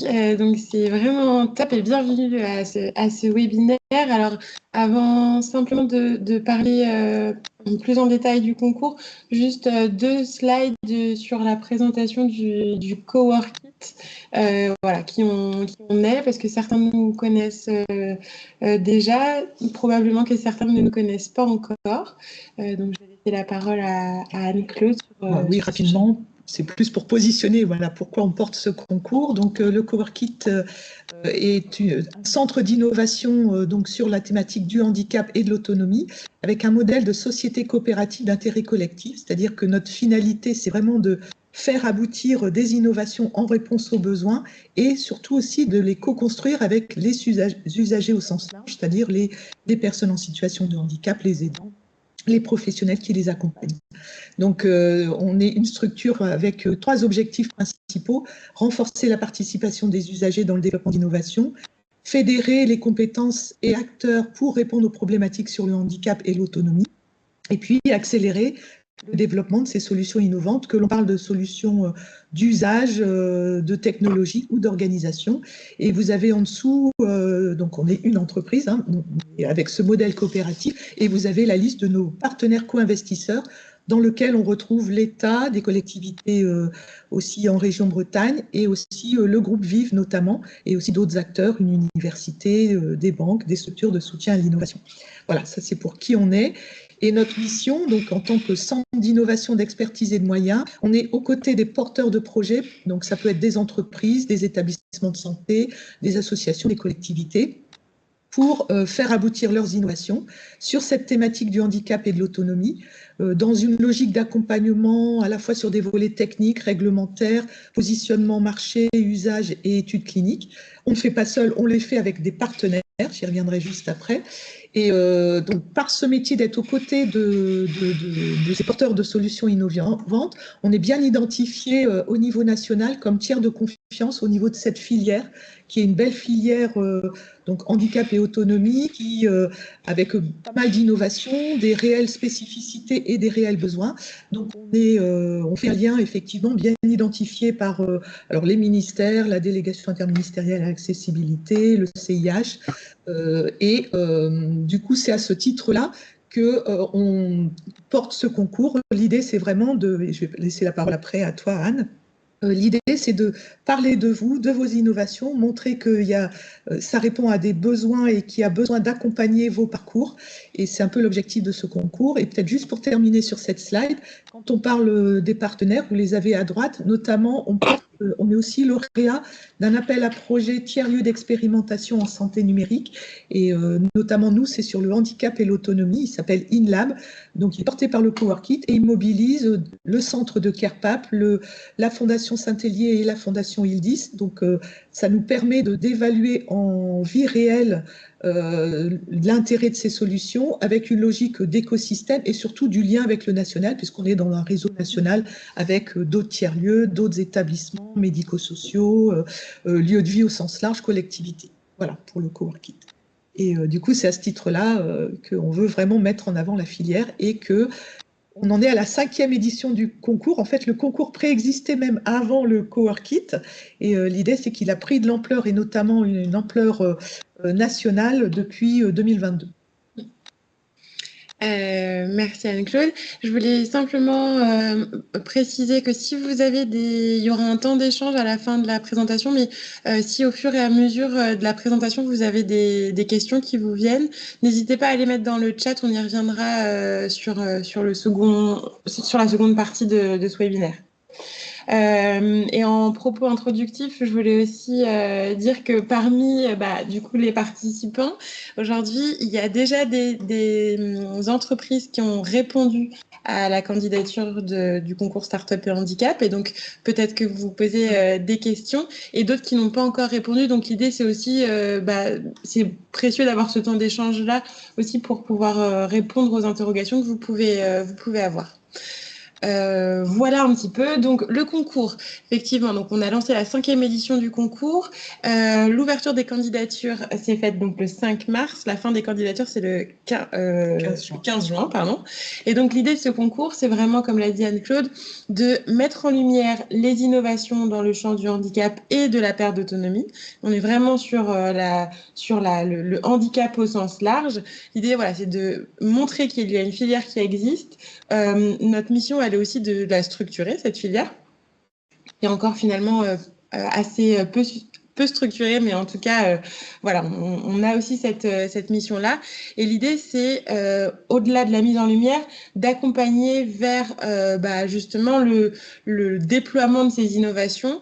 Donc c'est vraiment top et bienvenue à ce webinaire. Alors, avant simplement de parler plus en détail du concours, juste 2 slides sur la présentation du Coworkit, voilà, qui on est, parce que certains nous connaissent déjà, probablement que certains ne nous connaissent pas encore. Donc, je vais laisser la parole à Anne-Claude. Oui, rapidement. C'est plus pour positionner, voilà, pourquoi on porte ce concours. Donc, le Coworkit est un centre d'innovation donc sur la thématique du handicap et de l'autonomie, avec un modèle de société coopérative d'intérêt collectif, c'est-à-dire que notre finalité, c'est vraiment de faire aboutir des innovations en réponse aux besoins et surtout aussi de les co-construire avec les usagers au sens large, c'est-à-dire les personnes en situation de handicap, les aidants, les professionnels qui les accompagnent. Donc, on est une structure avec 3 objectifs principaux: renforcer la participation des usagers dans le développement d'innovation, fédérer les compétences et acteurs pour répondre aux problématiques sur le handicap et l'autonomie, et puis accélérer le développement de ces solutions innovantes, que l'on parle de solutions d'usage, de technologie ou d'organisation. Et vous avez en dessous, donc on est une entreprise avec ce modèle coopératif, et vous avez la liste de nos partenaires co-investisseurs dans lequel on retrouve l'État, des collectivités aussi en région Bretagne, et aussi le groupe Vive notamment, et aussi d'autres acteurs, une université, des banques, des structures de soutien à l'innovation. Voilà, ça c'est pour qui on est. Et notre mission, donc en tant que centre d'innovation, d'expertise et de moyens, on est aux côtés des porteurs de projets, donc ça peut être des entreprises, des établissements de santé, des associations, des collectivités, pour faire aboutir leurs innovations sur cette thématique du handicap et de l'autonomie, dans une logique d'accompagnement à la fois sur des volets techniques, réglementaires, positionnement marché, usage et études cliniques. On ne fait pas seul, on les fait avec des partenaires, j'y reviendrai juste après. Et donc, par ce métier d'être aux côtés de ces porteurs de solutions innovantes, on est bien identifié au niveau national comme tiers de confiance au niveau de cette filière, qui est une belle filière donc handicap et autonomie, qui avec pas mal d'innovations, des réelles spécificités et des réels besoins. Donc on fait un lien effectivement bien identifié par alors les ministères, la délégation interministérielle à l'accessibilité, le CIH, et du coup c'est à ce titre-là qu'on porte ce concours. L'idée c'est vraiment de, je vais laisser la parole après à toi Anne. L'idée, c'est de parler de vous, de vos innovations, montrer que ça répond à des besoins et qu'il y a besoin d'accompagner vos parcours. Et c'est un peu l'objectif de ce concours. Et peut-être juste pour terminer sur cette slide, quand on parle des partenaires, vous les avez à droite, notamment on est aussi lauréat d'un appel à projet tiers-lieu d'expérimentation en santé numérique. Et notamment, nous, c'est sur le handicap et l'autonomie. Il s'appelle InLab. Donc, il est porté par le Coworkit et il mobilise le centre de CarePap, la Fondation Saint-Hélier et la Fondation Ildis. Donc, ça nous permet d'évaluer en vie réelle l'intérêt de ces solutions avec une logique d'écosystème et surtout du lien avec le national, puisqu'on est dans un réseau national avec d'autres tiers-lieux, d'autres établissements médico-sociaux, lieux de vie au sens large, collectivités. Voilà pour le Coworkit. Et du coup, c'est à ce titre-là qu'on veut vraiment mettre en avant la filière et que on en est à la 5e édition du concours. En fait, le concours préexistait même avant le Coworkit. Et l'idée, c'est qu'il a pris de l'ampleur, et notamment une ampleur nationale depuis 2022. Merci Anne-Claude. Je voulais simplement préciser que si vous avez il y aura un temps d'échange à la fin de la présentation, mais si au fur et à mesure de la présentation, vous avez des questions qui vous viennent, n'hésitez pas à les mettre dans le chat, on y reviendra sur la seconde partie de ce webinaire. Et en propos introductif, je voulais aussi dire que parmi du coup les participants, aujourd'hui, il y a déjà des entreprises qui ont répondu à la candidature du concours Startup et Handicap, et donc peut-être que vous posez des questions, et d'autres qui n'ont pas encore répondu. Donc l'idée, c'est aussi, c'est précieux d'avoir ce temps d'échange-là aussi pour pouvoir répondre aux interrogations que vous pouvez avoir. Voilà un petit peu. Donc le concours, effectivement, donc on a lancé la 5e édition du concours. L'ouverture des candidatures s'est faite donc le 5 mars. La fin des candidatures, c'est le 15 juin. Pardon. Et donc l'idée de ce concours, c'est vraiment, comme l'a dit Anne-Claude, de mettre en lumière les innovations dans le champ du handicap et de la perte d'autonomie. On est vraiment sur, le handicap au sens large. L'idée, voilà, c'est de montrer qu'il y a une filière qui existe. Notre mission, elle est aussi de la structurer, cette filière, qui est encore finalement assez peu structurée, mais en tout cas, voilà, on a aussi cette mission-là. Et l'idée, c'est, au-delà de la mise en lumière, d'accompagner vers justement le déploiement de ces innovations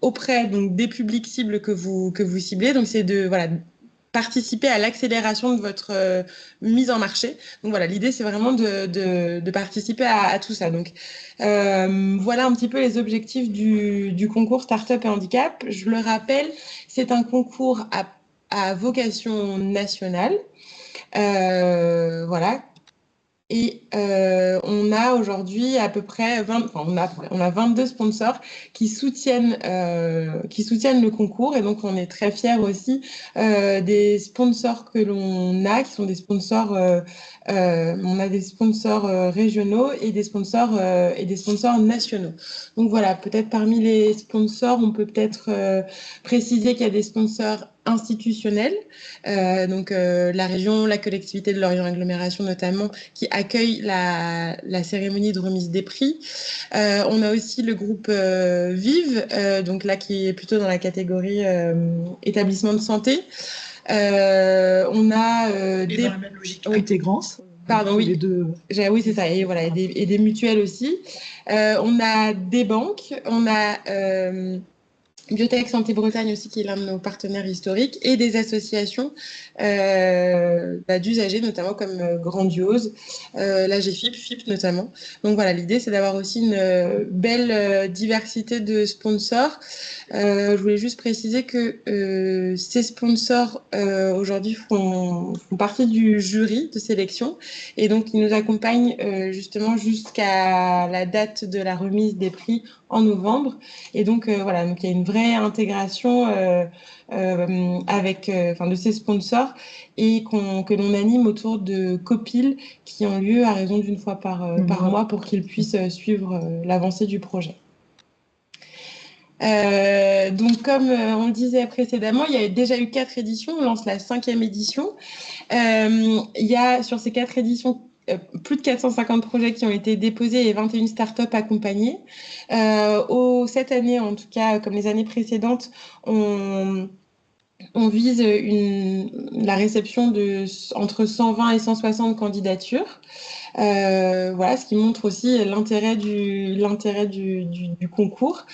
auprès donc, des publics cibles que vous ciblez. Donc, c'est de voilà, participer à l'accélération de votre mise en marché. Donc voilà, l'idée, c'est vraiment de participer à tout ça. Donc voilà un petit peu les objectifs du concours Startup et Handicap. Je le rappelle, c'est un concours à vocation nationale. Voilà. Et on a aujourd'hui à peu près on a 22 sponsors qui soutiennent le concours, et donc on est très fiers aussi des sponsors que l'on a, qui sont des sponsors on a des sponsors régionaux et des sponsors nationaux. Donc voilà, peut-être parmi les sponsors, on peut peut-être préciser qu'il y a des sponsors institutionnels, donc la région, la collectivité de Lorient Agglomération notamment, qui accueille la cérémonie de remise des prix. On a aussi le groupe Vive, donc là qui est plutôt dans la catégorie établissement de santé. On a dans la même logique, Intégrance. Pardon, oui. Les deux. Oui, c'est ça. Et voilà, et des mutuelles aussi. On a des banques, on a Biotech Santé Bretagne aussi, qui est l'un de nos partenaires historiques, et des associations d'usagers, notamment comme Grandiose, la FIP notamment. Donc voilà, l'idée, c'est d'avoir aussi une belle diversité de sponsors. Je voulais juste préciser que ces sponsors aujourd'hui font partie du jury de sélection, et donc ils nous accompagnent justement jusqu'à la date de la remise des prix en novembre. Et donc voilà, donc il y a une vraie intégration avec de ces sponsors, et que l'on anime autour de copiles qui ont lieu à raison d'une fois par mois, pour qu'ils puissent suivre l'avancée du projet. Donc comme on le disait précédemment, il y a déjà eu 4 éditions, on lance la 5e édition. Il y a sur ces 4 éditions plus de 450 projets qui ont été déposés et 21 startups accompagnées. Cette année, en tout cas, comme les années précédentes, on vise la réception de entre 120 et 160 candidatures. Voilà, ce qui montre aussi l'intérêt du concours.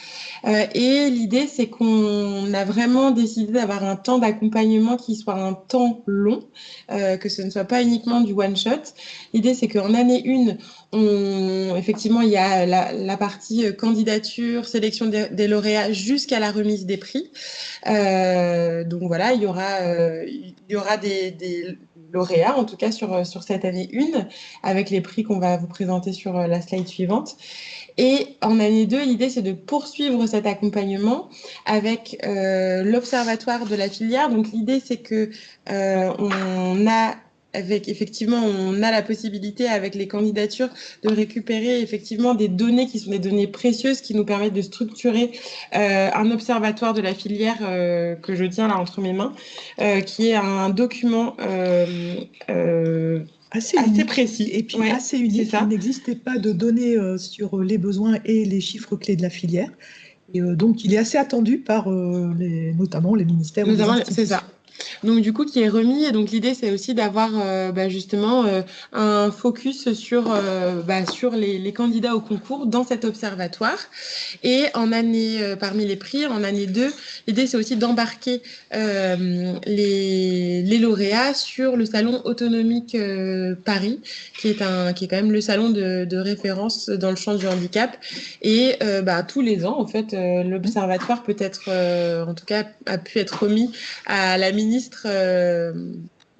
Et l'idée, c'est qu'on a vraiment décidé d'avoir un temps d'accompagnement qui soit un temps long, que ce ne soit pas uniquement du one-shot. L'idée, c'est qu'en année 1, effectivement, il y a la partie candidature, sélection des lauréats jusqu'à la remise des prix. Donc voilà, il y aura des lauréats, en tout cas sur cette année 1, avec les prix qu'on va vous présenter sur la slide suivante. Et en année 2, l'idée, c'est de poursuivre cet accompagnement avec l'observatoire de la filière. Donc l'idée, c'est que on a la possibilité, avec les candidatures, de récupérer effectivement des données qui sont des données précieuses, qui nous permettent de structurer un observatoire de la filière que je tiens là entre mes mains, qui est un document assez précis. Et puis assez unique. Il n'existait pas de données sur les besoins et les chiffres clés de la filière. Et donc, il est assez attendu par notamment les ministères. C'est ça. Donc du coup qui est remis, et donc l'idée c'est aussi d'avoir justement un focus sur les candidats au concours dans cet observatoire. Et en année parmi les prix, en année 2, l'idée c'est aussi d'embarquer les lauréats sur le salon autonomique Paris, qui est quand même le salon de référence dans le champ du handicap. Et tous les ans en fait l'observatoire peut être en tout cas a pu être remis à la ministre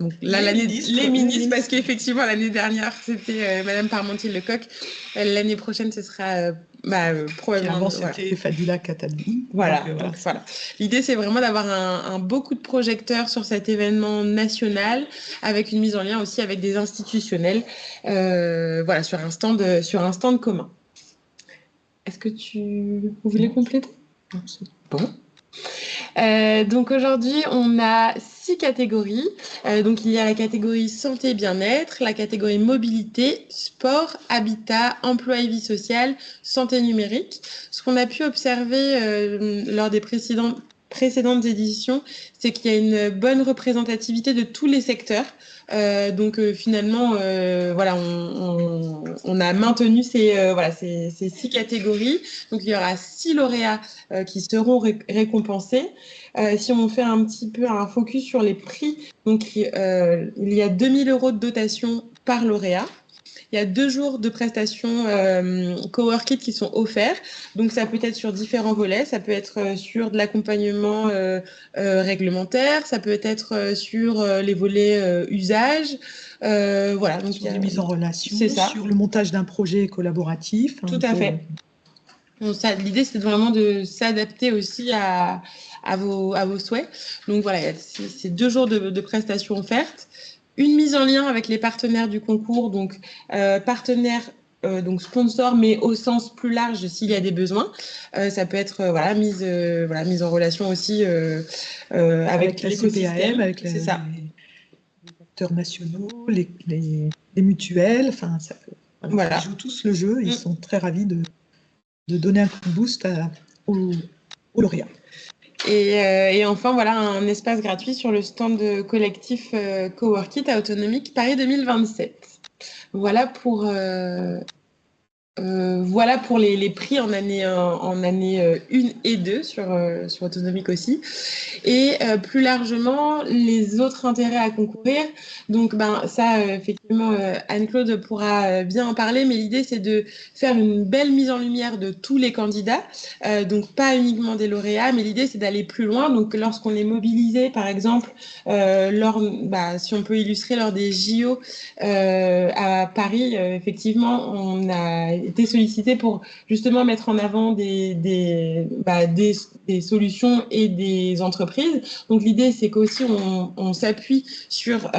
Donc là, les ministres, parce qu'effectivement, l'année dernière, c'était Madame Parmentier-Lecoq. L'année prochaine, ce sera probablement... Avant, c'était Fadila Khattabi. Voilà. Donc, voilà. L'idée, c'est vraiment d'avoir un beaucoup de projecteurs sur cet événement national, avec une mise en lien aussi avec des institutionnels, voilà, sur un stand commun. Est-ce que vous voulez compléter? Non, c'est bon. Donc aujourd'hui, on a 6 catégories. Donc il y a la catégorie santé et bien-être, la catégorie mobilité, sport, habitat, emploi et vie sociale, santé numérique. Ce qu'on a pu observer lors des précédentes éditions, c'est qu'il y a une bonne représentativité de tous les secteurs. Donc finalement, voilà, on a maintenu ces 6 catégories. Donc il y aura 6 lauréats qui seront récompensés. Si on fait un petit peu un focus sur les prix, donc il y a 2 000 € de dotation par lauréat. Il y a 2 jours de prestations Coworkit qui sont offerts. Donc, ça peut être sur différents volets. Ça peut être sur de l'accompagnement réglementaire. Ça peut être sur les volets usage. Voilà. Donc, sur les mises en relation, c'est ça. Sur le montage d'un projet collaboratif. Tout à fait. Donc, l'idée, c'est vraiment de s'adapter aussi à vos souhaits. Donc, voilà, il y a ces 2 jours de prestations offertes. Une mise en lien avec les partenaires du concours, donc partenaires, donc sponsors, mais au sens plus large s'il y a des besoins. Ça peut être mise en relation aussi avec l'écosystème, avec les acteurs nationaux, les mutuelles. Enfin, ça peut, voilà. Ils jouent tous le jeu. Ils sont très ravis de donner un coup de boost aux lauréats. Et enfin, voilà, un espace gratuit sur le stand collectif Coworkit à Autonomique Paris 2027. Voilà pour les prix en année 1 et 2 sur Autonomique aussi. Et plus largement, les autres intérêts à concourir. Donc, ça, effectivement, Anne-Claude pourra bien en parler, mais l'idée, c'est de faire une belle mise en lumière de tous les candidats, donc pas uniquement des lauréats, mais l'idée, c'est d'aller plus loin. Donc, lorsqu'on est mobilisé, par exemple, si on peut illustrer lors des JO à Paris, effectivement, on a été sollicité pour justement mettre en avant des solutions et des entreprises. Donc l'idée, c'est qu'aussi on s'appuie sur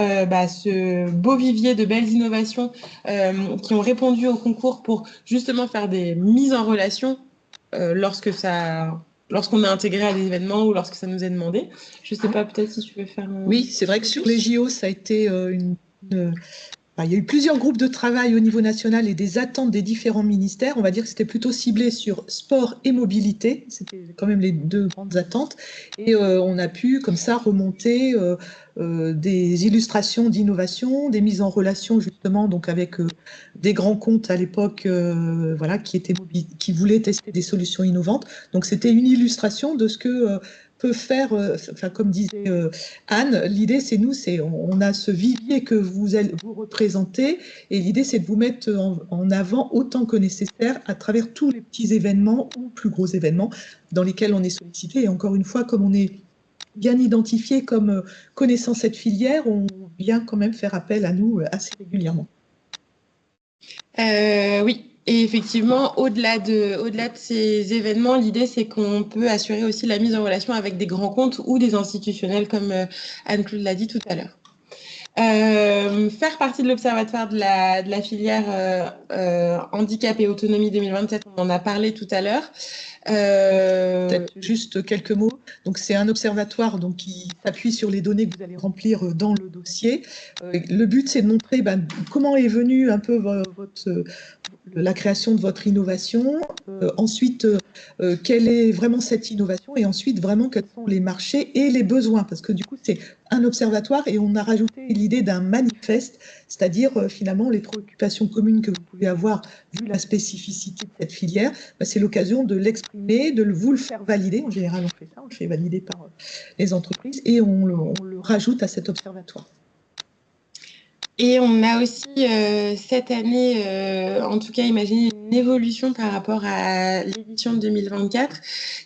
ce beau vivier de belles innovations qui ont répondu au concours pour justement faire des mises en relation lorsqu'on est intégré à des événements ou lorsque ça nous est demandé. Je ne sais pas, peut-être si tu veux faire Oui, c'est vrai que sur les JO, ça a été il y a eu plusieurs groupes de travail au niveau national et des attentes des différents ministères. On va dire que c'était plutôt ciblé sur sport et mobilité. C'était quand même les 2 grandes attentes. Et on a pu, comme ça, remonter des illustrations d'innovation, des mises en relation, justement, donc avec des grands comptes à l'époque qui voulaient tester des solutions innovantes. Donc, c'était une illustration de ce que peut faire, comme disait Anne, l'idée on a ce vivier que vous représentez et l'idée c'est de vous mettre en avant autant que nécessaire à travers tous les petits événements ou plus gros événements dans lesquels on est sollicité. Et encore une fois, comme on est bien identifié comme connaissant cette filière, on vient quand même faire appel à nous assez régulièrement. Oui. Et effectivement, au-delà de ces événements, l'idée, c'est qu'on peut assurer aussi la mise en relation avec des grands comptes ou des institutionnels, comme Anne-Claude l'a dit tout à l'heure. Faire partie de l'observatoire de la filière handicap et autonomie 2027, on en a parlé tout à l'heure. Peut-être juste quelques mots. Donc, c'est un observatoire qui s'appuie sur les données que vous allez remplir dans le dossier. Le but, c'est de montrer comment est venue un peu la création de votre innovation. Ensuite, quelle est vraiment cette innovation et ensuite, vraiment, quels sont les marchés et les besoins. Parce que du coup, c'est un observatoire et on a rajouté l'idée d'un manifeste, c'est-à-dire finalement les préoccupations communes que vous pouvez avoir vu la spécificité de cette filière. C'est l'occasion de l'exprimer, de vous le faire valider. En général, on fait ça, on le fait valider par les entreprises et on le rajoute à cet observatoire. Et on a aussi cette année, en tout cas, imaginé une évolution par rapport à l'édition de 2024.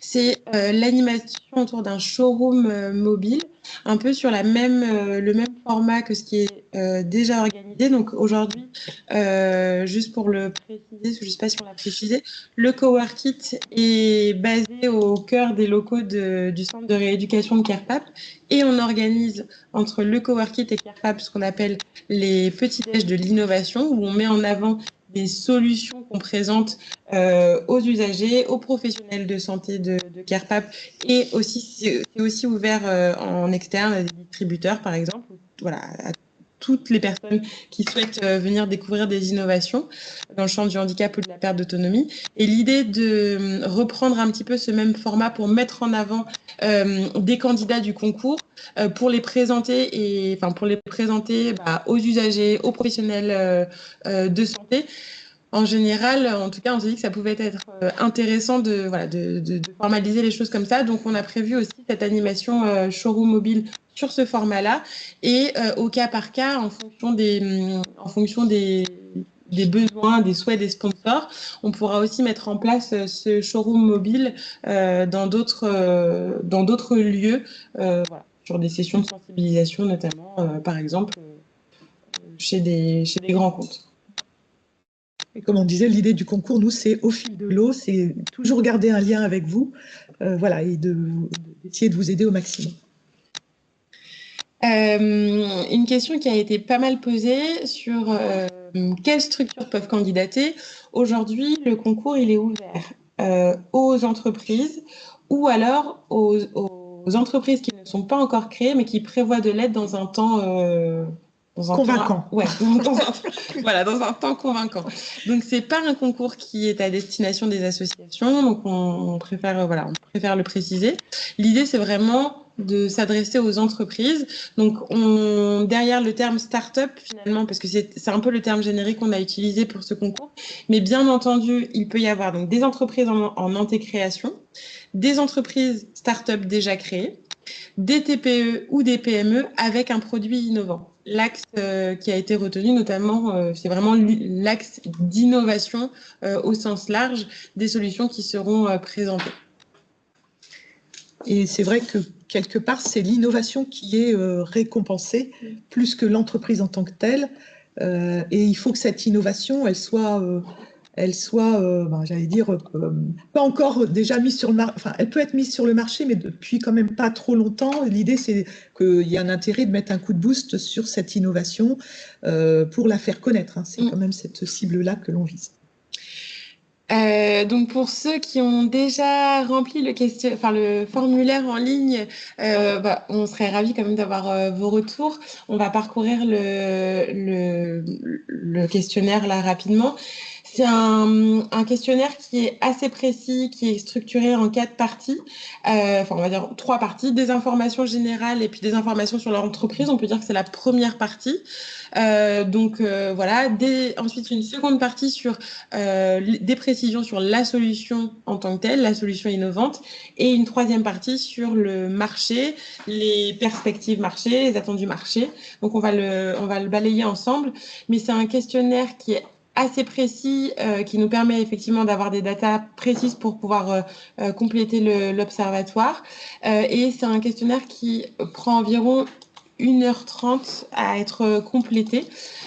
C'est l'animation autour d'un showroom mobile, un peu sur le même format que ce qui est déjà organisé. Donc aujourd'hui, juste pour le préciser, parce que je ne sais pas si on l'a précisé, le Coworkit est basé au cœur des locaux du centre de rééducation de Kerpap, et on organise entre le Coworkit et Kerpap ce qu'on appelle les petits déj de l'innovation, où on met en avant des solutions qu'on présente aux usagers, aux professionnels de santé de Kerpap, et aussi c'est aussi ouvert en externe à des distributeurs par exemple, voilà, à toutes les personnes qui souhaitent venir découvrir des innovations dans le champ du handicap ou de la perte d'autonomie. Et l'idée de reprendre un petit peu ce même format pour mettre en avant des candidats du concours, pour les présenter aux usagers, aux professionnels de santé. En général, en tout cas, on s'est dit que ça pouvait être intéressant de formaliser les choses comme ça. Donc, on a prévu aussi cette animation showroom mobile sur ce format-là, et au cas par cas, en fonction des besoins, des souhaits des sponsors, on pourra aussi mettre en place ce showroom mobile dans d'autres lieux, voilà, sur des sessions de sensibilisation notamment, par exemple, chez des grands comptes. Et comme on disait, l'idée du concours, nous, c'est au fil de l'eau, c'est toujours garder un lien avec vous, voilà, et d'essayer de vous aider au maximum. Une question qui a été pas mal posée sur quelles structures peuvent candidater. Aujourd'hui, le concours, il est ouvert aux entreprises, ou alors aux entreprises qui ne sont pas encore créées, mais qui prévoient de l'aide dans un temps convaincant. Dans un temps convaincant. Donc, c'est pas un concours qui est à destination des associations, donc on préfère le préciser. L'idée, c'est vraiment de s'adresser aux entreprises. Donc, derrière le terme start-up, finalement, parce que c'est un peu le terme générique qu'on a utilisé pour ce concours, mais bien entendu, il peut y avoir donc des entreprises en antécréation, des entreprises start-up déjà créées, des TPE ou des PME avec un produit innovant. L'axe qui a été retenu notamment, c'est vraiment l'axe d'innovation au sens large des solutions qui seront présentées. Et c'est vrai que quelque part, c'est l'innovation qui est récompensée plus que l'entreprise en tant que telle. Et il faut que cette innovation, elle soit j'allais dire, pas encore déjà mise sur le marché. Enfin, elle peut être mise sur le marché, mais depuis quand même pas trop longtemps. L'idée, c'est qu'il y a un intérêt de mettre un coup de boost sur cette innovation pour la faire connaître. Hein. C'est quand même cette cible-là que l'on vise. Donc pour ceux qui ont déjà rempli le formulaire en ligne, on serait ravis quand même d'avoir vos retours. On va parcourir le questionnaire là rapidement. C'est un questionnaire qui est assez précis, qui est structuré en 4 parties, on va dire 3 parties, des informations générales et puis des informations sur leur entreprise. On peut dire que c'est la première partie. Ensuite, une seconde partie sur des précisions sur la solution en tant que telle, la solution innovante, et une troisième partie sur le marché, les perspectives marché, les attendus marché. Donc, on va le balayer ensemble, mais c'est un questionnaire qui est assez précis, qui nous permet effectivement d'avoir des datas précises pour pouvoir compléter l'observatoire. Et c'est un questionnaire qui prend environ 1h30 à être complété.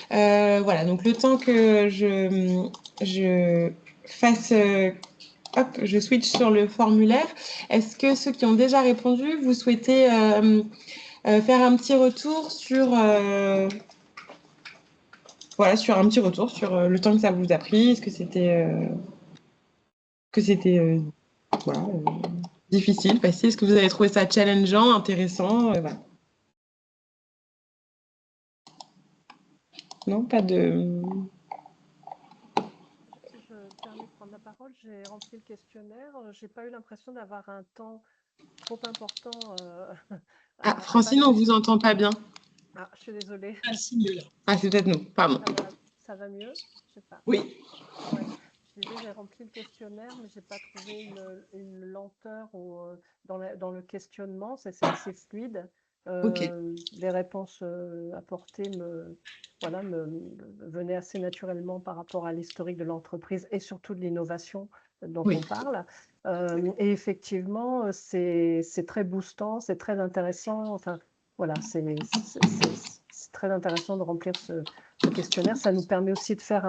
Donc le temps que je fasse... je switch sur le formulaire. Est-ce que ceux qui ont déjà répondu, vous souhaitez faire un petit retour sur... sur un petit retour sur le temps que ça vous a pris? Est-ce que c'était difficile, facile? Est-ce que vous avez trouvé ça challengeant, intéressant? Non, pas de... Si je me permets de prendre la parole, j'ai rempli le questionnaire. Je n'ai pas eu l'impression d'avoir un temps trop important. Francine, on ne vous entend pas bien. Ah, je suis désolée. C'est peut-être nous, pardon. Ça va mieux? Je sais pas. Oui. Ouais. Je disais, j'ai rempli le questionnaire, mais je n'ai pas trouvé une lenteur dans le questionnement. C'est assez fluide. Les réponses apportées me venaient assez naturellement par rapport à l'historique de l'entreprise et surtout de l'innovation dont Oui. on parle. Et effectivement, c'est très boostant, c'est très intéressant. Enfin, voilà, c'est très intéressant de remplir ce questionnaire. Ça nous permet aussi de faire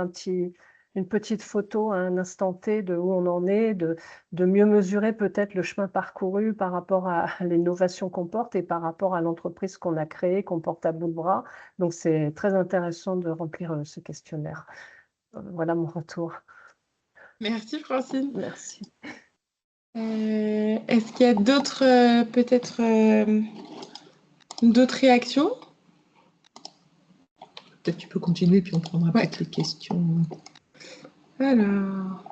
une petite photo à un instant T de où on en est, de mieux mesurer peut-être le chemin parcouru par rapport à l'innovation qu'on porte et par rapport à l'entreprise qu'on a créée, qu'on porte à bout de bras. Donc, c'est très intéressant de remplir ce questionnaire. Voilà mon retour. Merci Francine. Merci. Est-ce qu'il y a d'autres, peut-être, d'autres réactions? Peut-être tu peux continuer, puis on prendra peut-être les questions. Alors.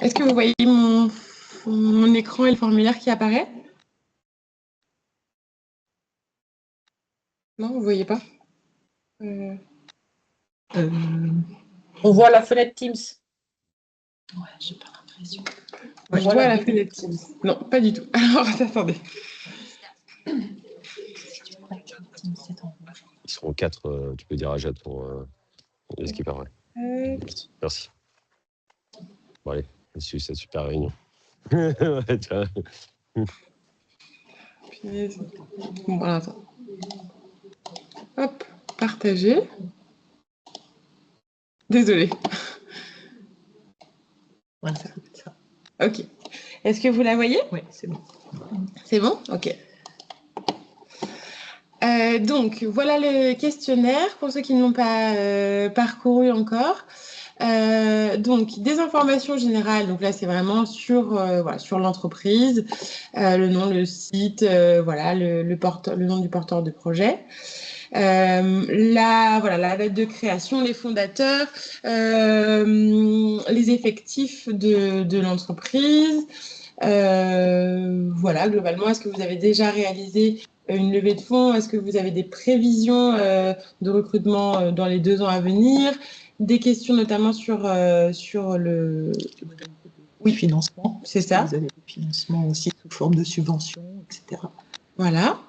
Est-ce que vous voyez mon écran et le formulaire qui apparaît? Non, vous ne voyez pas? On voit la fenêtre Teams. Ouais, j'ai pas l'impression. Ouais, je vois la fenêtre Teams. Non, pas du tout. Alors, attendez. Ils seront 4, tu peux dire à Jade pour ce qui paraît. Merci. Bon, allez, c'est cette super réunion. Ouais, tiens. Bon, voilà, attends. Hop, partager. Désolée. Voilà, ça peut être ça. Ok. Est-ce que vous la voyez? Oui, c'est bon. C'est bon? Ok. Donc, voilà le questionnaire pour ceux qui ne l'ont pas parcouru encore. Donc, des informations générales. Donc là, c'est vraiment sur, voilà, sur l'entreprise, le nom, le site, voilà, le nom du porteur de projet. Voilà, la date de création, les fondateurs, les effectifs de l'entreprise. Voilà, globalement, est-ce que vous avez déjà réalisé une levée de fonds? Est-ce que vous avez des prévisions de recrutement dans les 2 ans à venir? Des questions notamment sur le financement. C'est ça. Vous avez des financements aussi sous forme de subventions, etc. Voilà.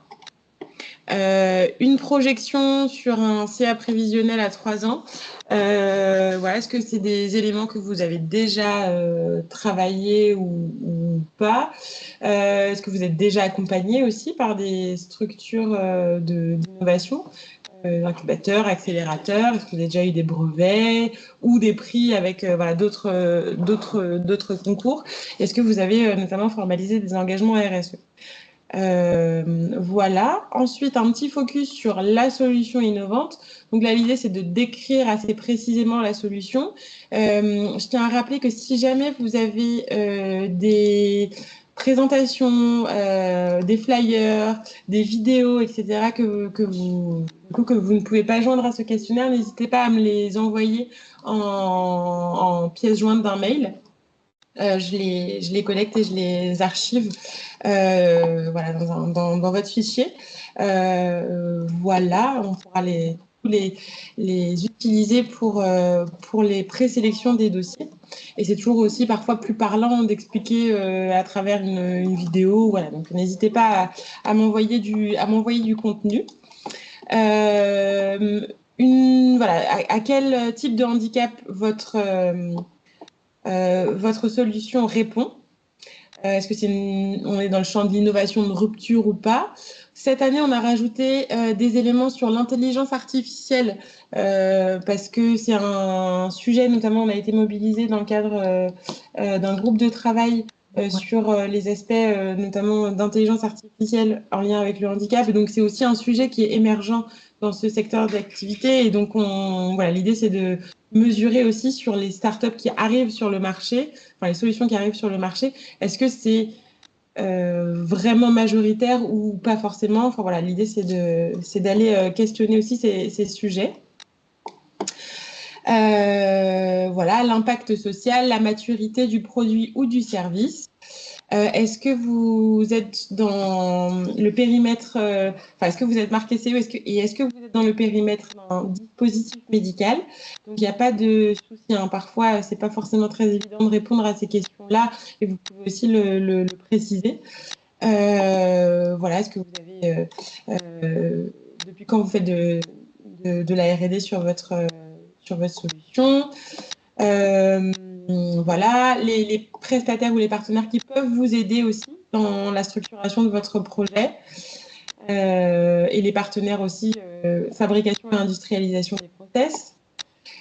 Une projection sur un CA prévisionnel à 3 ans. Voilà, est-ce que c'est des éléments que vous avez déjà travaillé ou pas? Est-ce que vous êtes déjà accompagné aussi par des structures d'innovation, incubateurs, accélérateurs? Est-ce que vous avez déjà eu des brevets ou des prix avec voilà, d'autres concours? Est-ce que vous avez notamment formalisé des engagements RSE? Voilà. Ensuite, un petit focus sur la solution innovante. Donc là, l'idée, c'est de décrire assez précisément la solution. Je tiens à rappeler que si jamais vous avez des présentations, des flyers, des vidéos, etc., que vous ne pouvez pas joindre à ce questionnaire, n'hésitez pas à me les envoyer en pièce jointe d'un mail. Je les collecte et je les archive voilà, dans votre fichier. Voilà, on pourra les utiliser pour les présélections des dossiers. Et c'est toujours aussi parfois plus parlant d'expliquer à travers une vidéo. Voilà, donc n'hésitez pas à m'envoyer du contenu. Voilà, à quel type de handicap votre solution répond? Est-ce que on est dans le champ de l'innovation de rupture ou pas? Cette année, on a rajouté des éléments sur l'intelligence artificielle parce que c'est un sujet, notamment, on a été mobilisé dans le cadre d'un groupe de travail sur les aspects notamment d'intelligence artificielle en lien avec le handicap. Et donc, c'est aussi un sujet qui est émergent dans ce secteur d'activité. Et donc, voilà, l'idée, c'est de mesurer aussi sur les startups qui arrivent sur le marché, enfin les solutions qui arrivent sur le marché. Est-ce que c'est vraiment majoritaire ou pas forcément? Enfin voilà, l'idée c'est d'aller questionner aussi ces sujets. Voilà, l'impact social, la maturité du produit ou du service. Est-ce que vous êtes dans le périmètre, est-ce que vous êtes marqué CE est-ce que vous êtes dans le périmètre d'un dispositif médical? Donc, il n'y a pas de souci. Hein. Parfois, ce n'est pas forcément très évident de répondre à ces questions-là et vous pouvez aussi le préciser. Voilà, est-ce que vous avez, depuis quand vous faites de de la R&D sur votre solution. Voilà, les prestataires ou les partenaires qui peuvent vous aider aussi dans la structuration de votre projet. Et les partenaires aussi, fabrication et industrialisation des process.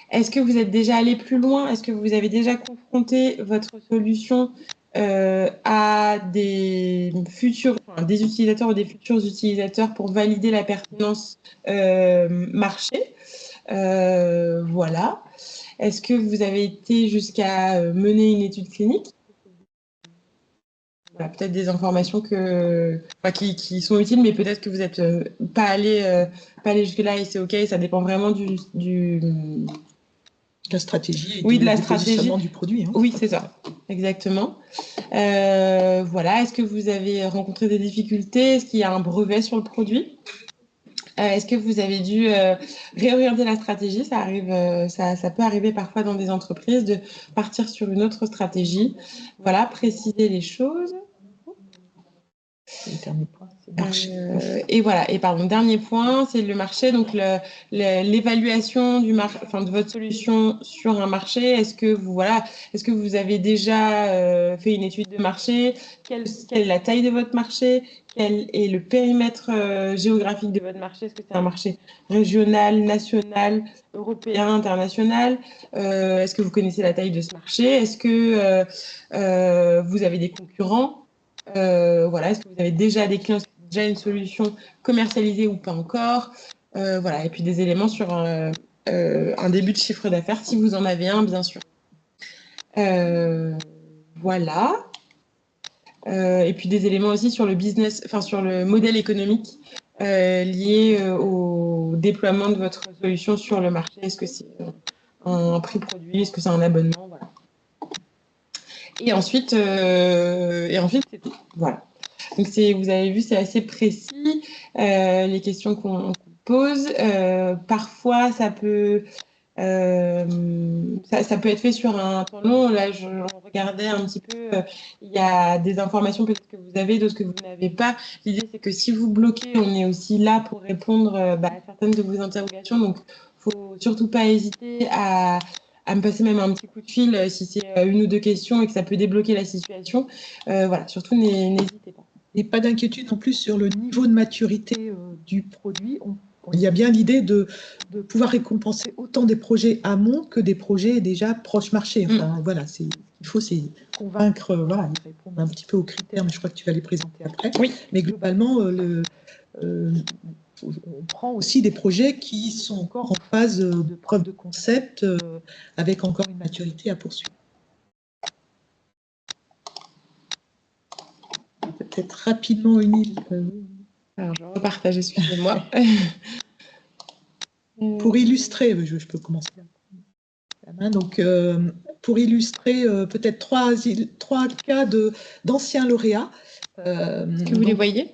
Est-ce que vous êtes déjà allé plus loin? Est-ce que vous avez déjà confronté votre solution à des utilisateurs ou des futurs utilisateurs pour valider la pertinence marché? Voilà. Est-ce que vous avez été jusqu'à mener une étude clinique? Voilà, peut-être des informations qui sont utiles, mais peut-être que vous n'êtes pas allé jusque-là et c'est OK, ça dépend vraiment la stratégie et de la stratégie du produit. Hein. Oui, c'est ça, exactement. Voilà, est-ce que vous avez rencontré des difficultés? Est-ce qu'il y a un brevet sur le produit? Est-ce que vous avez dû réorienter la stratégie? Ça arrive, ça peut arriver parfois dans des entreprises de partir sur une autre stratégie. Voilà, préciser les choses. Le dernier point, c'est le marché. Et voilà, et pardon, dernier point, c'est le marché. Donc l'évaluation de votre solution sur un marché. Est-ce que vous avez déjà fait une étude de marché? Quelle est la taille de votre marché? Quel est le périmètre géographique de votre marché? Est-ce que c'est un marché régional, national, européen, international? Est-ce que vous connaissez la taille de ce marché? Est-ce que vous avez des concurrents? Voilà, est-ce que vous avez déjà des clients, déjà une solution commercialisée ou pas encore? Voilà, et puis des éléments sur un début de chiffre d'affaires, si vous en avez un, bien sûr. Voilà. Et puis des éléments aussi sur le business, sur le modèle économique lié au déploiement de votre solution sur le marché. Est-ce que c'est un prix produit? Est-ce que c'est un abonnement? Voilà. Et ensuite, c'est tout. Voilà. Donc, vous avez vu, c'est assez précis, les questions qu'on pose. Parfois, ça peut être fait sur un temps long. Là, je regardais un petit peu, il y a des informations peut-être que vous avez, d'autres que vous n'avez pas. L'idée, c'est que si vous bloquez, on est aussi là pour répondre à certaines de vos interrogations. Donc, il ne faut surtout pas hésiter à me passer même un petit coup de fil si c'est une ou deux questions et que ça peut débloquer la situation. Voilà, surtout, n'hésitez pas. Et pas d'inquiétude non plus sur le niveau de maturité du produit. Il y a bien l'idée de pouvoir récompenser autant des projets amont que des projets déjà proches marché. Enfin, voilà, il faut convaincre, voilà, répondre un petit peu aux critères, mais je crois que tu vas les présenter après. Oui. Mais globalement, on prend aussi des projets qui sont encore en phase de preuve de concept, avec encore une maturité à poursuivre. Peut-être rapidement Alors, je vais repartager, excusez-moi. Pour illustrer, je peux commencer la main. Donc, pour illustrer peut-être trois cas d'anciens lauréats. Est-ce que vous les voyez?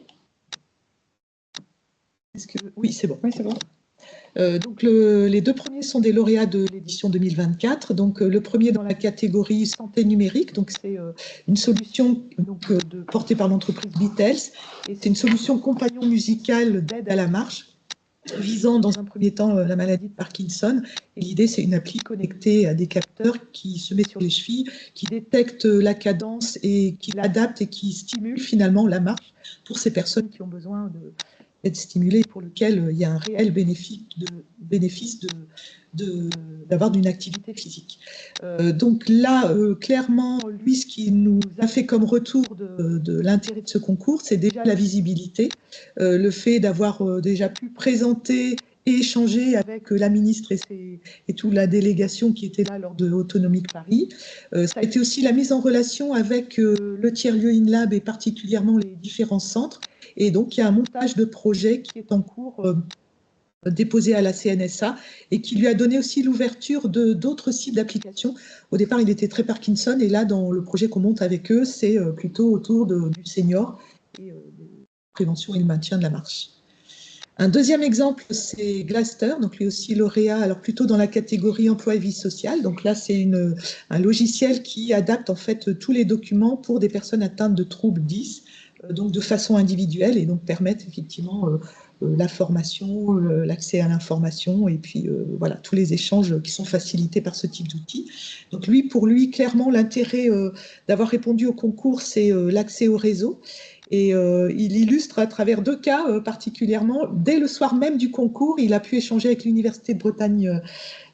Oui, c'est bon. Oui, c'est bon. Donc, les deux premiers sont des lauréats de l'édition 2024. Donc, le premier dans la catégorie santé numérique. Donc, c'est une solution portée par l'entreprise Beatles. Et c'est une solution compagnon musicale d'aide à la marche, visant dans un premier temps la maladie de Parkinson. Et l'idée, c'est une appli connectée à des capteurs qui se met sur les chevilles, qui détecte la cadence et qui l'adapte et qui stimule finalement la marche pour ces personnes qui ont besoin d'être stimulées, pour lesquelles il y a un réel bénéfice d'avoir une activité physique. Donc là, clairement, lui, ce qui nous a fait comme retour de l'intérêt de ce concours, c'est déjà la visibilité, le fait d'avoir déjà pu présenter et échanger avec la ministre et toute la délégation qui était là lors de Autonomique Paris. Ça a été aussi la mise en relation avec le tiers-lieu InLab et particulièrement les différents centres. Et donc, il y a un montage de projet qui est en cours, déposé à la CNSA et qui lui a donné aussi l'ouverture d'autres sites d'application. Au départ, il était très Parkinson et là, dans le projet qu'on monte avec eux, c'est plutôt autour du senior et de prévention et le maintien de la marche. Un deuxième exemple, c'est Glaster, donc lui aussi lauréat, alors plutôt dans la catégorie emploi et vie sociale. Donc là, c'est un logiciel qui adapte en fait tous les documents pour des personnes atteintes de troubles 10, donc de façon individuelle, et donc permettent effectivement la formation, l'accès à l'information et puis voilà, tous les échanges qui sont facilités par ce type d'outils. Donc pour lui, clairement, l'intérêt d'avoir répondu au concours, c'est l'accès au réseau. Et il illustre à travers 2 cas particulièrement. Dès le soir même du concours, il a pu échanger avec l'Université de Bretagne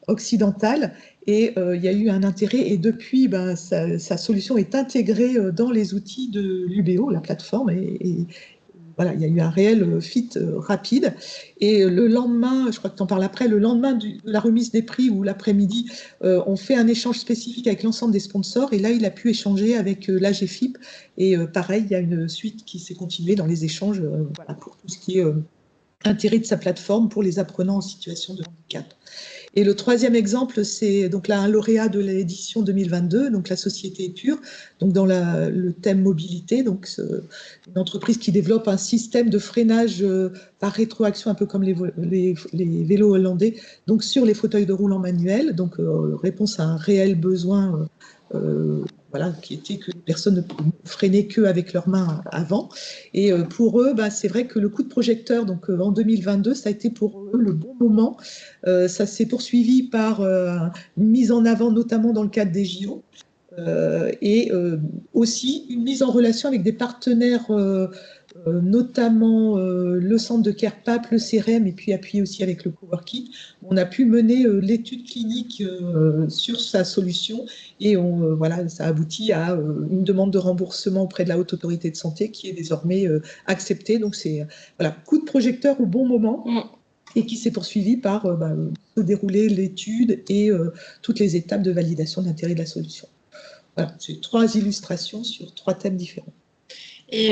occidentale et il y a eu un intérêt. Et depuis, sa solution est intégrée dans les outils de l'UBO, la plateforme. Et voilà, il y a eu un réel fit rapide. Et le lendemain, je crois que tu en parles après, le lendemain de la remise des prix ou l'après-midi, on fait un échange spécifique avec l'ensemble des sponsors. Et là, il a pu échanger avec l'AGFIP. Et pareil, il y a une suite qui s'est continuée dans les échanges voilà, pour tout ce qui est intérêt de sa plateforme pour les apprenants en situation de handicap. Et le 3e exemple, c'est donc là un lauréat de l'édition 2022, donc la société Épure, donc dans le thème mobilité, donc une entreprise qui développe un système de freinage par rétroaction, un peu comme les vélos hollandais, donc sur les fauteuils de roulant manuels, donc réponse à un réel besoin. Voilà, qui était que les personnes ne freinaient qu'avec leurs mains avant. Et pour eux, c'est vrai que le coup de projecteur, donc en 2022, ça a été pour eux le bon moment. Ça s'est poursuivi par une mise en avant, notamment dans le cadre des JO, et aussi une mise en relation avec des partenaires, notamment le centre de CarePap, le CRM, et puis appuyé aussi avec le coworking. On a pu mener l'étude clinique sur sa solution et voilà, ça aboutit à une demande de remboursement auprès de la Haute Autorité de Santé qui est désormais acceptée. Donc c'est voilà, coup de projecteur au bon moment. Et qui s'est poursuivi par se dérouler l'étude et toutes les étapes de validation d'intérêt de la solution. Voilà, c'est 3 illustrations sur 3 thèmes différents. Et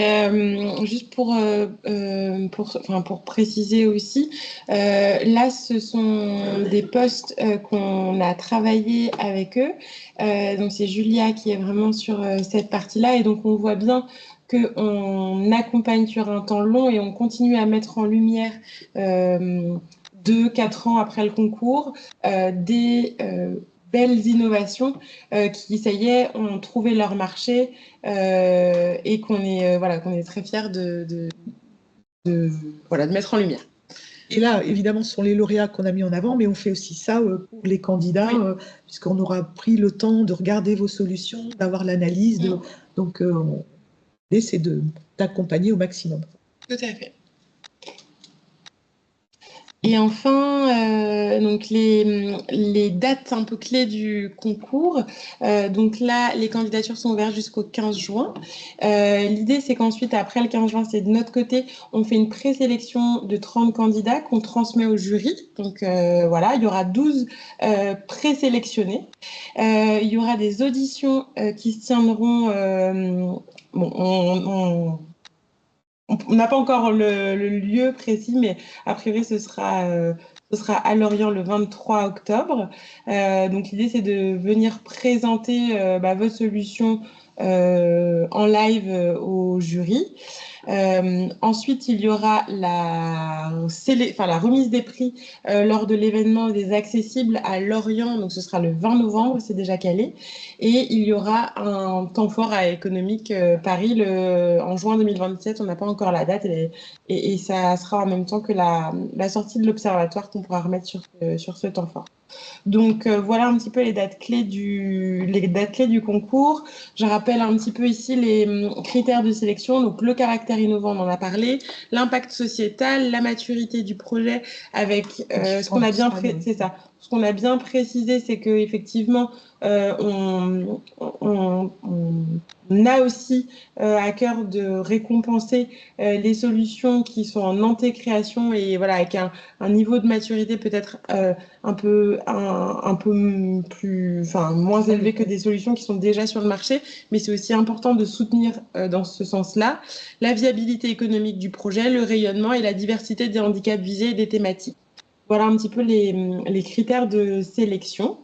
juste pour préciser aussi, là, ce sont des postes qu'on a travaillé avec eux. Donc, c'est Julia qui est vraiment sur cette partie-là. Et donc, on voit bien qu'on accompagne sur un temps long et on continue à mettre en lumière 2-4 ans après le concours des belles innovations qui, ça y est, ont trouvé leur marché et qu'on est, qu'on est très fiers de mettre en lumière. Et là, évidemment, ce sont les lauréats qu'on a mis en avant, mais on fait aussi ça pour les candidats, puisqu'on aura pris le temps de regarder vos solutions, d'avoir l'analyse. Donc, l'idée, c'est d'accompagner au maximum. Tout à fait. Et enfin, donc les dates un peu clés du concours. Donc là, les candidatures sont ouvertes jusqu'au 15 juin. L'idée, c'est qu'ensuite, après le 15 juin, c'est de notre côté, on fait une présélection de 30 candidats qu'on transmet au jury. Donc voilà, il y aura 12 présélectionnés. Il y aura des auditions qui se tiendront. On n'a pas encore le lieu précis, mais a priori, ce sera à Lorient le 23 octobre. Donc, l'idée, c'est de venir présenter vos solutions en live au jury. Ensuite, il y aura la remise des prix lors de l'événement des accessibles à Lorient. Donc, ce sera le 20 novembre, c'est déjà calé. Et il y aura un temps fort à Économique Paris en juin 2027. On n'a pas encore la date et ça sera en même temps que la sortie de l'observatoire qu'on pourra remettre sur ce temps fort. Donc voilà un petit peu les dates clés du concours. Je rappelle un petit peu ici les critères de sélection. Donc le caractère innovant, on en a parlé, l'impact sociétal, la maturité du projet avec ce qu'on a bien c'est ça. Ce qu'on a bien précisé, c'est que effectivement on a aussi à cœur de récompenser les solutions qui sont en anté-création et voilà avec un niveau de maturité peut-être un peu plus, moins élevé que des solutions qui sont déjà sur le marché, mais c'est aussi important de soutenir dans ce sens-là la viabilité économique du projet, le rayonnement et la diversité des handicaps visés et des thématiques. Voilà un petit peu les critères de sélection.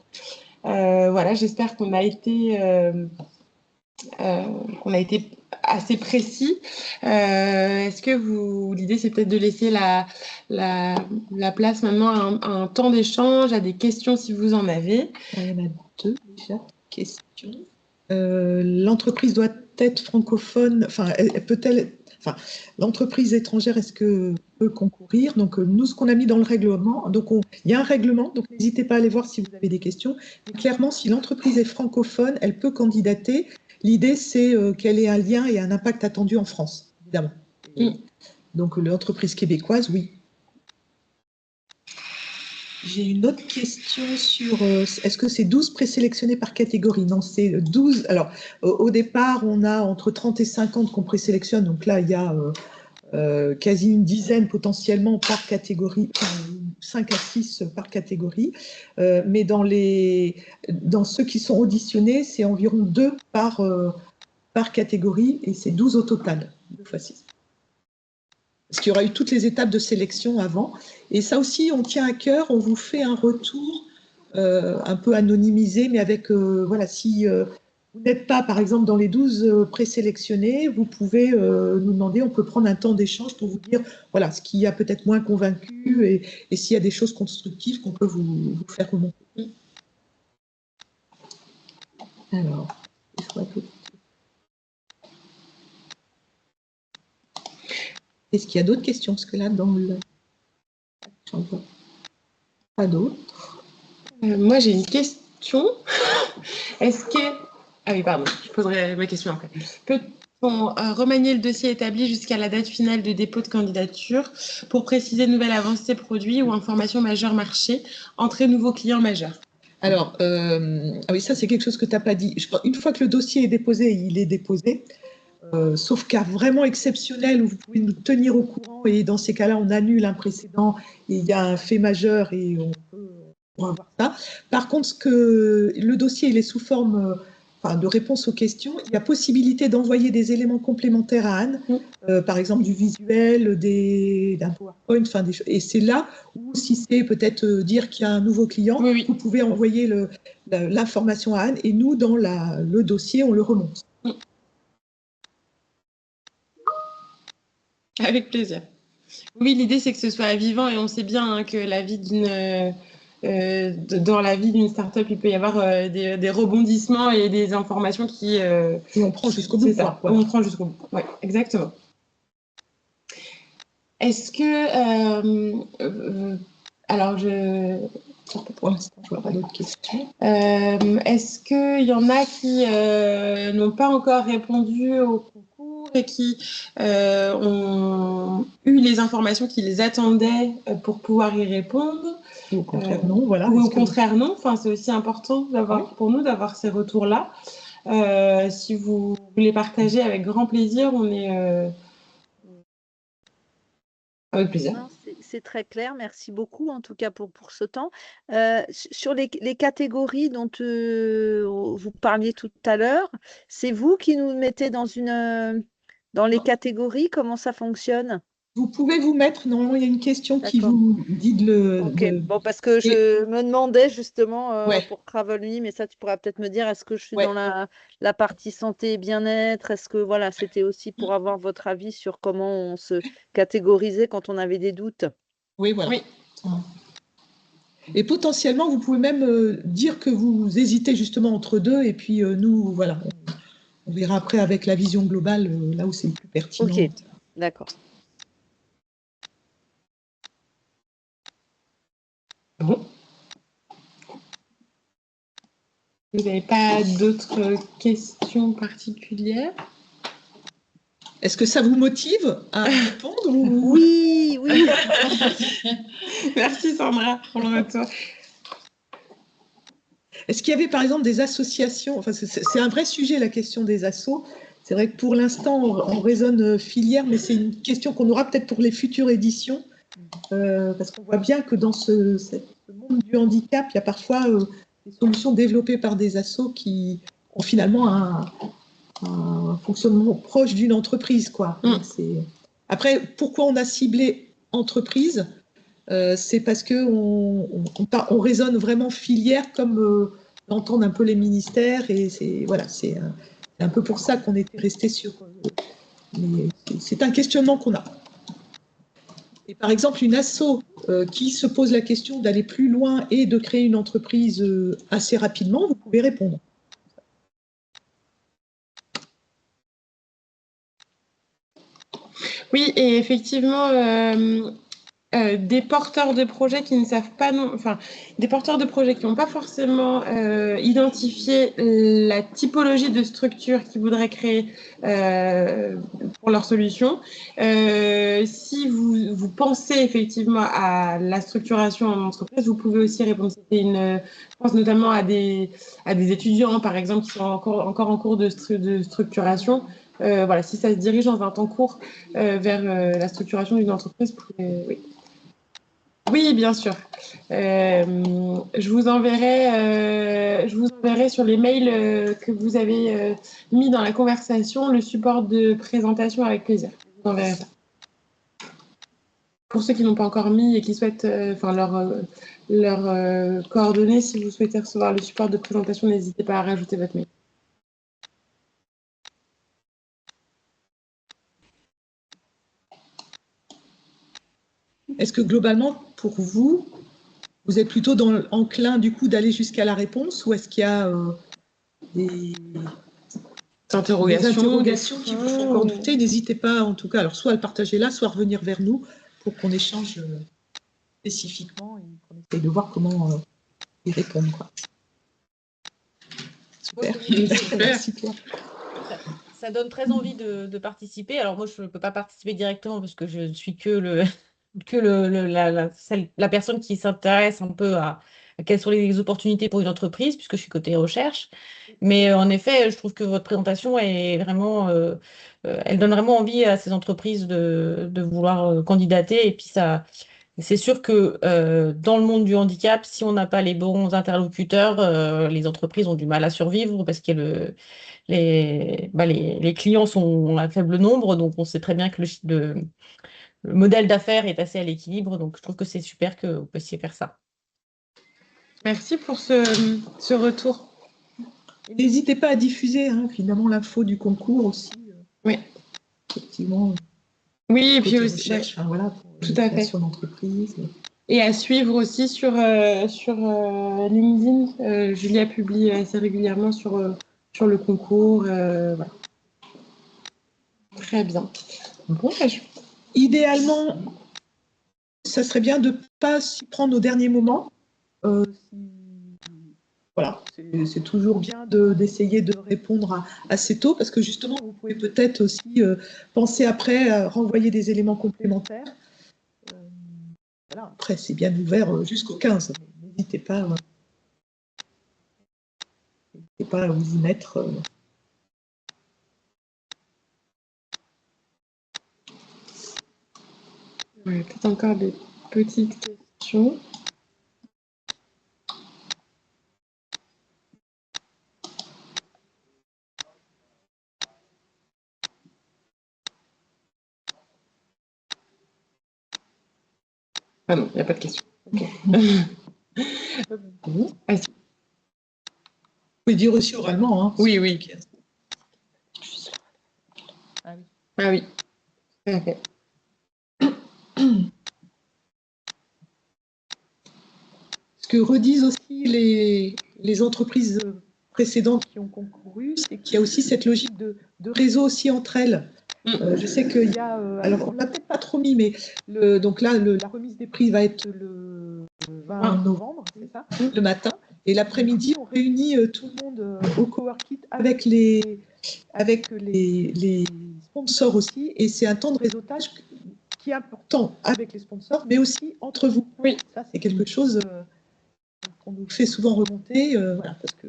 Voilà, j'espère qu'on a été assez précis. Est-ce que l'idée c'est peut-être de laisser la place maintenant à un temps d'échange, à des questions si vous en avez. Il y en a 2 déjà questions. L'entreprise doit être francophone, l'entreprise étrangère, est-ce que peut concourir. Donc, nous, ce qu'on a mis dans le règlement, donc il y a un règlement, donc n'hésitez pas à aller voir si vous avez des questions. Mais clairement, si l'entreprise est francophone, elle peut candidater. L'idée, c'est qu'elle ait un lien et un impact attendu en France, évidemment. Donc, l'entreprise québécoise, oui. J'ai une autre question sur, est-ce que c'est 12 présélectionnés par catégorie? Non, c'est 12. Alors, au départ, on a entre 30 et 50 qu'on présélectionne. Donc là, il y a quasi une dizaine potentiellement par catégorie, 5 à 6 par catégorie. Mais dans ceux qui sont auditionnés, c'est environ 2 par catégorie et c'est 12 au total, 2 fois 6. Parce qu'il y aura eu toutes les étapes de sélection avant. Et ça aussi, on tient à cœur, on vous fait un retour un peu anonymisé, mais avec, voilà, si vous n'êtes pas, par exemple, dans les 12 présélectionnés, vous pouvez nous demander, on peut prendre un temps d'échange pour vous dire, voilà, ce qui a peut-être moins convaincu et s'il y a des choses constructives qu'on peut vous faire remonter. Alors, je vois tout. Est-ce qu'il y a d'autres questions? Parce que là, dans le... J'en vois pas d'autres. Moi, j'ai une question. Est-ce que... Ah oui, pardon, je poserai ma question après. Peut-on remanier le dossier établi jusqu'à la date finale de dépôt de candidature pour préciser nouvelles avancées produits ou informations majeures marché, entrer nouveaux clients majeurs? Alors, ah oui, ça, c'est quelque chose que tu n'as pas dit. Une fois que le dossier est déposé, il est déposé. Sauf cas vraiment exceptionnel où vous pouvez nous tenir au courant et dans ces cas-là, on annule un précédent et il y a un fait majeur et on peut voir ça. Par contre, le dossier il est sous forme de réponse aux questions. Il y a possibilité d'envoyer des éléments complémentaires à Anne, par exemple du visuel, d'un PowerPoint, et c'est là où, si c'est peut-être dire qu'il y a un nouveau client, oui. Vous pouvez envoyer l'information à Anne et nous, dans le dossier, on le remonte. Avec plaisir. Oui, l'idée, c'est que ce soit vivant et on sait bien que la vie dans la vie d'une start-up, il peut y avoir des rebondissements et des informations qui... et on prend jusqu'au bout. Ça, on prend jusqu'au bout. Oui, exactement. Est-ce que... alors, pour l'instant, je vois pas d'autres questions. Est-ce qu'il y en a qui n'ont pas encore répondu au concours et qui ont eu les informations qu'ils attendaient pour pouvoir y répondre? Ou au contraire, non, voilà. Ou au contraire, non. Enfin, c'est aussi important pour nous d'avoir ces retours-là. Si vous voulez partager, avec grand plaisir, on est... Avec plaisir. C'est très clair, merci beaucoup en tout cas pour ce temps. Sur les catégories dont vous parliez tout à l'heure, c'est vous qui nous mettez dans les catégories, comment ça fonctionne? Vous pouvez vous mettre, normalement il y a une question qui vous dit de le... Ok, bon, parce que je me demandais justement pour Travel.me, mais ça tu pourras peut-être me dire, est-ce que je suis dans la partie santé et bien-être? Est-ce que voilà, c'était aussi pour avoir votre avis sur comment on se catégorisait quand on avait des doutes? Oui, voilà. Oui. Et potentiellement, vous pouvez même dire que vous hésitez justement entre deux, et puis nous, voilà, on verra après avec la vision globale, là où c'est le plus pertinent. Ok, d'accord. Bon. Vous n'avez pas d'autres questions particulières? Est-ce que ça vous motive à répondre ou... Oui, oui. Merci Sandra pour le retour. Est-ce qu'il y avait par exemple des associations, enfin c'est un vrai sujet la question des assos. C'est vrai que pour l'instant on raisonne filière, mais c'est une question qu'on aura peut-être pour les futures éditions, parce qu'on voit bien que dans ce monde du handicap, il y a parfois des solutions développées par des assos qui ont finalement un fonctionnement proche d'une entreprise, quoi. Après, pourquoi on a ciblé entreprise? C'est parce qu'on raisonne vraiment filière, comme l'entendent un peu les ministères, et c'est un peu pour ça qu'on était resté sur... mais c'est un questionnement qu'on a. Et par exemple, une asso qui se pose la question d'aller plus loin et de créer une entreprise assez rapidement, vous pouvez répondre. Oui, et effectivement, des porteurs de projets qui ne savent pas, des porteurs de projets qui n'ont pas forcément identifié la typologie de structure qu'ils voudraient créer pour leur solution. Si vous pensez effectivement à la structuration en entreprise, vous pouvez aussi répondre. Je pense notamment à des étudiants, par exemple, qui sont encore en cours de structuration. Voilà, si ça se dirige dans un temps court vers la structuration d'une entreprise, oui. Oui, bien sûr. Je vous enverrai sur les mails que vous avez mis dans la conversation le support de présentation avec plaisir. Je vous enverrai ça. Pour ceux qui n'ont pas encore mis et qui souhaitent leurs coordonnées, si vous souhaitez recevoir le support de présentation, n'hésitez pas à rajouter votre mail. Est-ce que globalement, pour vous, vous êtes plutôt enclin du coup d'aller jusqu'à la réponse, ou est-ce qu'il y a des interrogations qui vous font encore douter? N'hésitez pas, en tout cas, alors soit à le partager là, soit à revenir vers nous pour qu'on échange spécifiquement et qu'on essaye de voir comment y répondre, quoi. Super. Merci toi. Ça donne très envie de participer. Alors moi, je ne peux pas participer directement parce que je ne suis que la personne qui s'intéresse un peu à quelles sont les opportunités pour une entreprise, puisque je suis côté recherche. Mais en effet, je trouve que votre présentation est vraiment, elle donne vraiment envie à ces entreprises de vouloir candidater. Et puis c'est sûr que dans le monde du handicap, si on n'a pas les bons interlocuteurs, les entreprises ont du mal à survivre parce que les clients sont à faible nombre. Donc on sait très bien que le modèle d'affaires est assez à l'équilibre, donc je trouve que c'est super que vous puissiez faire ça. Merci pour ce retour. N'hésitez pas à diffuser finalement l'info du concours aussi. Oui. Effectivement. Oui, et puis aussi. Recherche, voilà, pour tout à fait. d'entreprise. Et à suivre aussi sur LinkedIn. Julia publie assez régulièrement sur le concours. Voilà. Très bien. Bon, idéalement, ça serait bien de ne pas s'y prendre au dernier moment. Voilà, c'est toujours bien d'essayer de répondre assez tôt, parce que justement, vous pouvez peut-être aussi penser après à renvoyer des éléments complémentaires. Voilà, après, c'est bien ouvert jusqu'au 15. N'hésitez pas à vous y mettre. Ouais, peut-être encore des petites questions. Ah non, il n'y a pas de question. Okay. Vous pouvez dire aussi oralement. Hein, oui, oui. Ah oui, tout à fait. Ce que redisent aussi les entreprises précédentes qui ont concouru, c'est qu'il y a aussi cette logique de réseau aussi entre elles. Je sais qu'il y a, alors on ne l'a peut-être pas trop mis, mais donc là, la remise des prix va être le 20 novembre, c'est ça, le matin. Et l'après-midi, on réunit tout le monde au Coworkit avec les sponsors aussi. Et c'est un temps de réseautage qui est important avec les sponsors, mais aussi entre vous. Oui. Ça, c'est quelque chose qu'on nous fait souvent remonter, voilà, parce que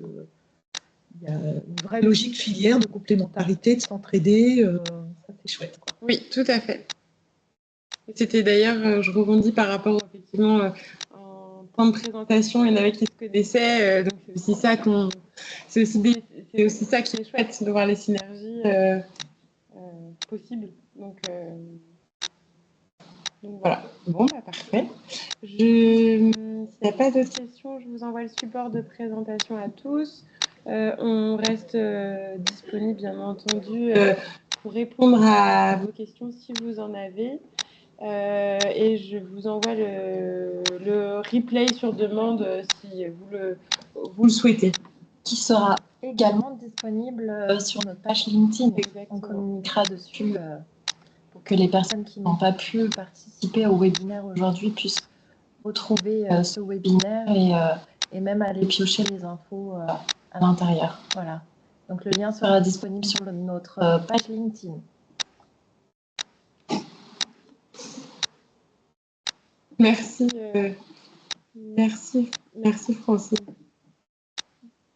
il y a une vraie logique filière de complémentarité, de s'entraider. Ça, c'est chouette, quoi. Oui, tout à fait. C'était d'ailleurs, je rebondis par rapport effectivement en temps de présentation, il y en avait qui se connaissaient, donc c'est aussi ça qui est chouette, de voir les synergies possibles. Donc voilà. Bon, parfait. S'il n'y a pas d'autres questions, je vous envoie le support de présentation à tous. On reste disponible, bien entendu, pour répondre à vos questions si vous en avez. Et je vous envoie le replay sur demande si vous le souhaitez. Qui sera également disponible sur notre page LinkedIn. Exactement. On communiquera dessus pour que les personnes qui n'ont pas pu participer au webinaire aujourd'hui puissent retrouver ce webinaire et même aller piocher les infos à l'intérieur. Voilà. Donc le lien sera disponible sur notre page LinkedIn. Merci, merci Francine.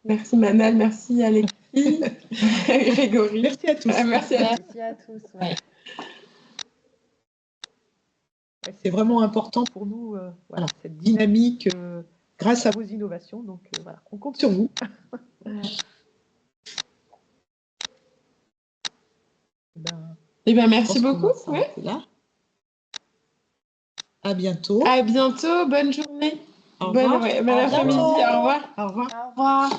Merci Manal, merci Alexis, Grégory. Merci à tous. Merci à tous. Ouais. C'est vraiment important pour nous, voilà, cette dynamique grâce à vos innovations. Donc voilà, on compte sur vous. Merci beaucoup. Ouais. Là. À bientôt. À bientôt. Bonne journée. Au revoir. Bon après-midi. Au revoir. Au revoir. Au revoir.